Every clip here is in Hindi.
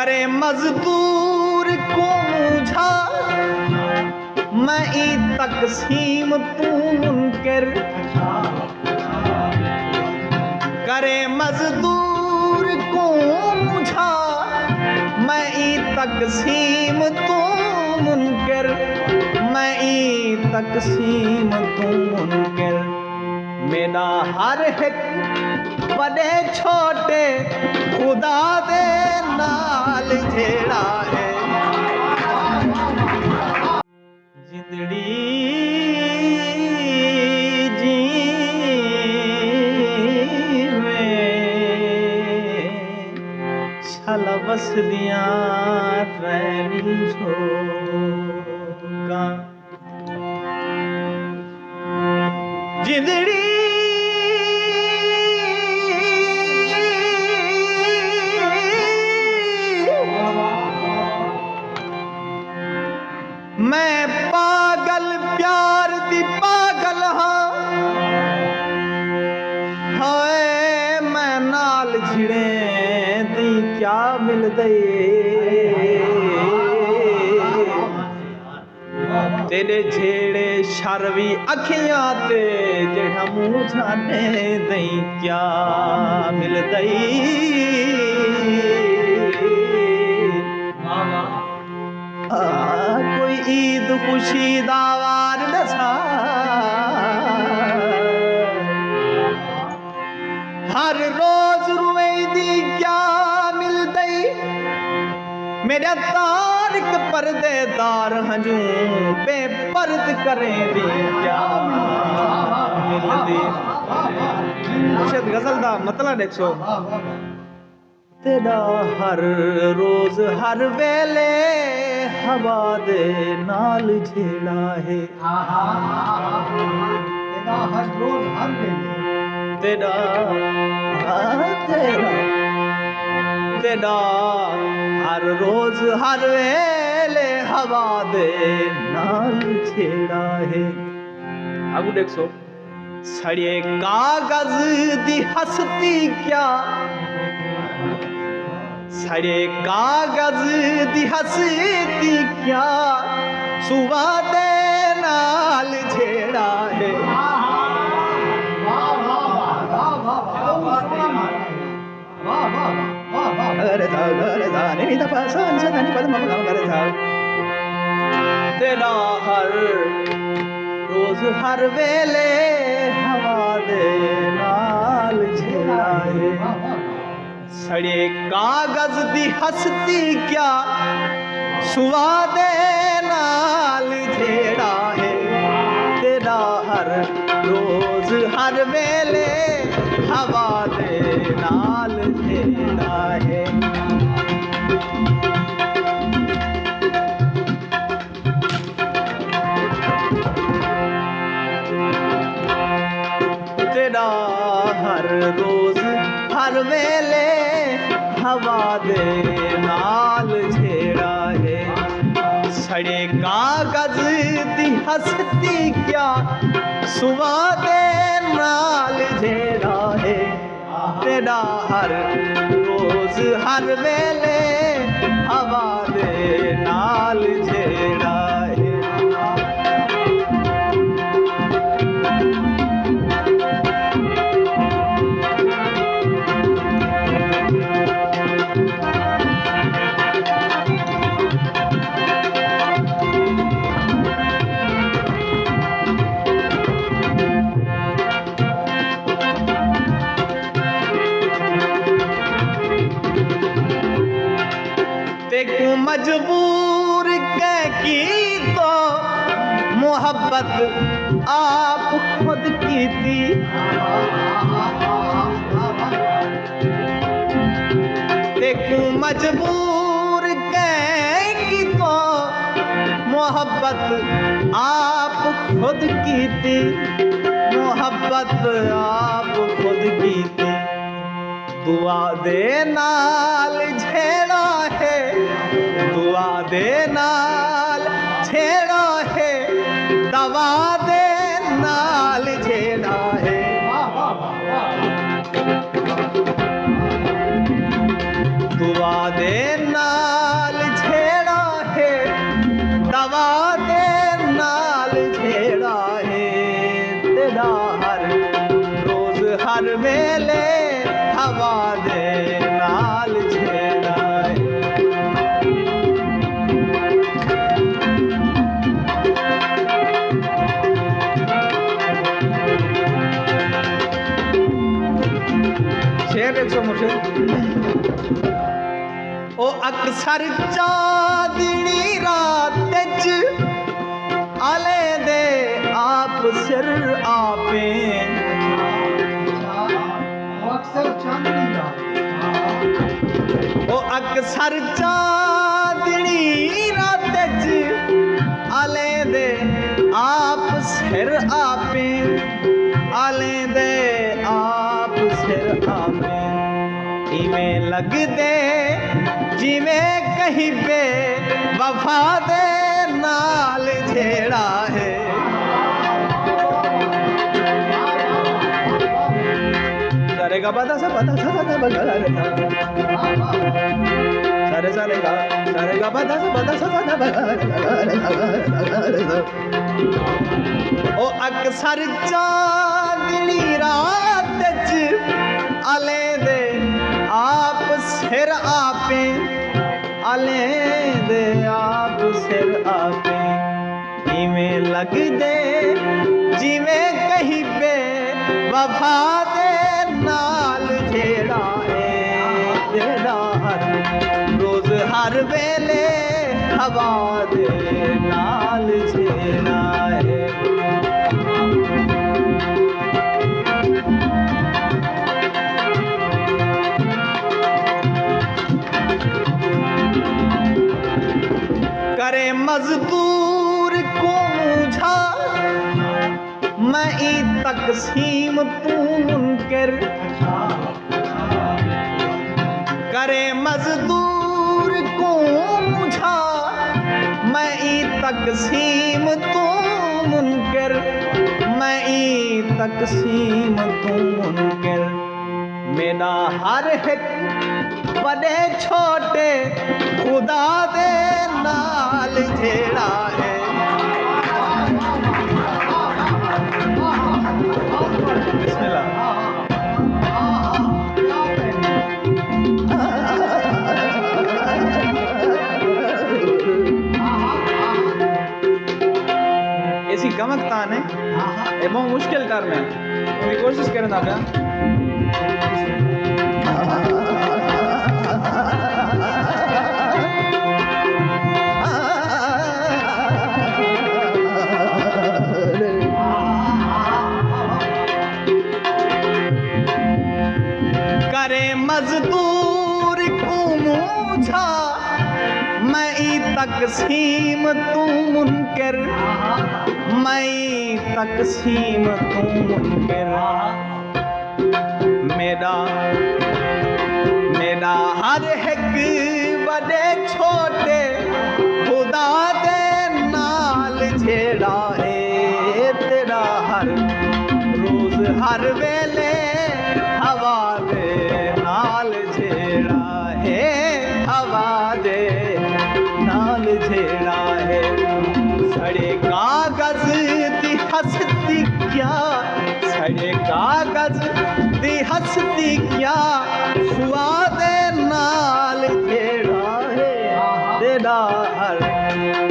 करे मजदूर को मुझा मैं ई तकसीम तू मुनकर करे मजदूर को मुझा मैं ई तकसीम तू मुनकर मैं ई तकसीम तू मुनकर मेरा हर एक बड़े छोटे खुदा दे नाल जेड़ा है जिंदड़ी जीवे छल बस दिया रैनी छोका जिंदड़ी मैं पागल प्यार दी पागल हाँ हाय मैं नाल छिड़े दी क्या मिल दे तेरे झेड़े शर्वी अखियां ते जेड़ा मुंह जाने दई क्या मिल दई कोई ईद खुशी दावार दसा हर रोज रुएदी क्या मिल दई मेरा तारिक पर्देदार हजू बेपर्द करें दी क्या मिल दी मुर्शिद गजल दा मतलब देखो तेरा हर रोज हर वेले हवा दे नाल झेड़ा है तेरा हर रोज हर वेले तेरा हर रोज हर वेले हवा दे नाल झेड़ा है आगू देखो सड़े कागज दी हस्ती क्या सड़े कागज दी हस्ती क्या सुबह दे नाल झेड़ा है तेरा हर रोज हर वेले हवा दे नाल झेड़ा है सड़े कागज दी हस्ती क्या सुवा दे नाल झेड़ा है तेरा हर रोज हर वेले हवा दे नाल झेड़ा है तेरा हर रोज हर वेले हवा दे नाल झेड़ा है सड़े कागज दी हस्ती क्या सुवा दे नाल झेड़ा है तेरा हर रोज हर वेले हवा दे नाल झेड़ा है मजबूर की तो मोहब्बत आप खुद की थी देखूं मजबूर की तो मोहब्बत आप खुद की थी मोहब्बत आप खुद की थी दुआ दे नाल झेड़ा है दुआ दे नाल छेड़ा है दवा दे नाल झेड़ा है दुआ हवा दे नाल छेड़ा है, दवा दे नाल छेड़ा है, तेरा हर रोज हर वेले हवा दे नाल छेड़ा है। शेर 100 मुर्शिद। ओ अक्सर चांदनी रात च आले दे आप सिर आपे, अक्सर चांदनी रात, ओ अक्सर चांदनी रात च आले दे आप सिर आपे, आले दे आप सिर आपे। इवें लगदे जिवें कहीं पे वफा दे नाल छेड़ा है। सारे का पता सा पता सा पता बगा रे, सारे सारे का पता सा पता सा पता बगा रे। ओ अक्सर चांदनी रात च आले दे आप सिर आपे, आले दे आप सिर आपे। इवें लगदे जिवें कहीं पे वफा दे नाल छेड़ा है, तेरा हर रोज हर वेले हवा दे नाल छेड़ा है। करे मजदूर को मुझा मैं ई तकसीम तू मुनकर, करे मजदूर को मुझा मैं ई तकसीम तू मुनकर, मैं ई तकसीम तू मुनकर। मेरा हर एक बड़े छोटे खुदा दे नाल छेड़ा है। बिस्मिल्लाह। ऐसी गमक तान है, ये बहुत मुश्किल टर्म है, पूरी कोशिश करें ना क्या। करे मजदूर को मुझा मैं ई तकसीम तू मुनकर, मैं ई तकसीम तू मुनकर। मेरा हर एक बड़े छोटे खुदा दे नाल छेड़ा है, तेरा हर रोज हर वेले हवा दे नाल छेड़ा है, हवा दे नाल छेड़ा है। सड़े कागज दी हंसती क्या, सड़े कागज दी हंसती क्या, स्वाद नाल छेड़ा है, तेरा हर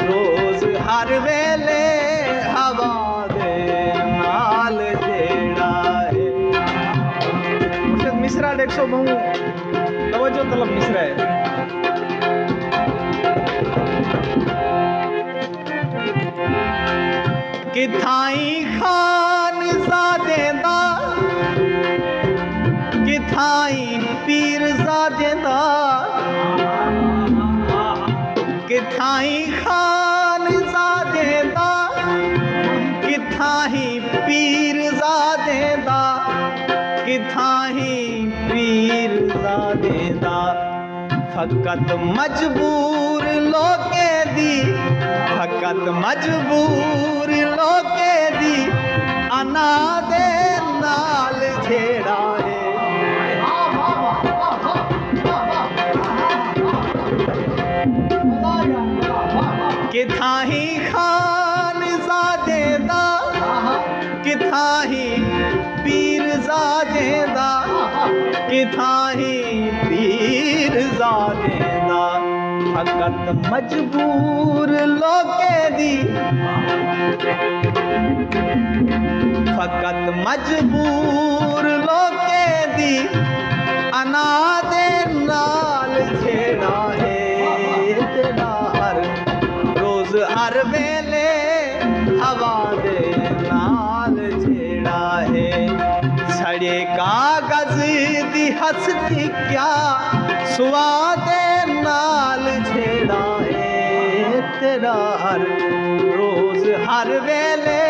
रोज हर वेले हवा दे नाल छेड़ा है। मुर्शिद मिसरा 152 तवज्जो तलब मिसरा है। किथाई खान ज़ादे दा, किथाई पीर ज़ादे दा, किथाई खान ज़ादे दा, किथाई पीर ज़ादे दा, किथाई पीर ज़ादे दा। फकत मजबूर लोके दी, फकत मजबूर लोके दी अना दे नाल छेड़ा है। किथा ही खान ज़ादे दा किथा ही पीर ज़ादे दा किथा ही पीर ज़ादे दा फकत मजबूर लोके दी फकत मजबूर लोके दी अना दे नाल छेड़ा है तेरा हर रोज हर वेले हवा दे नाल छेड़ा है सड़े कागज दी हस्ती क्या सुआदे नाल छेड़ा है तेरा हर रोज हर वेले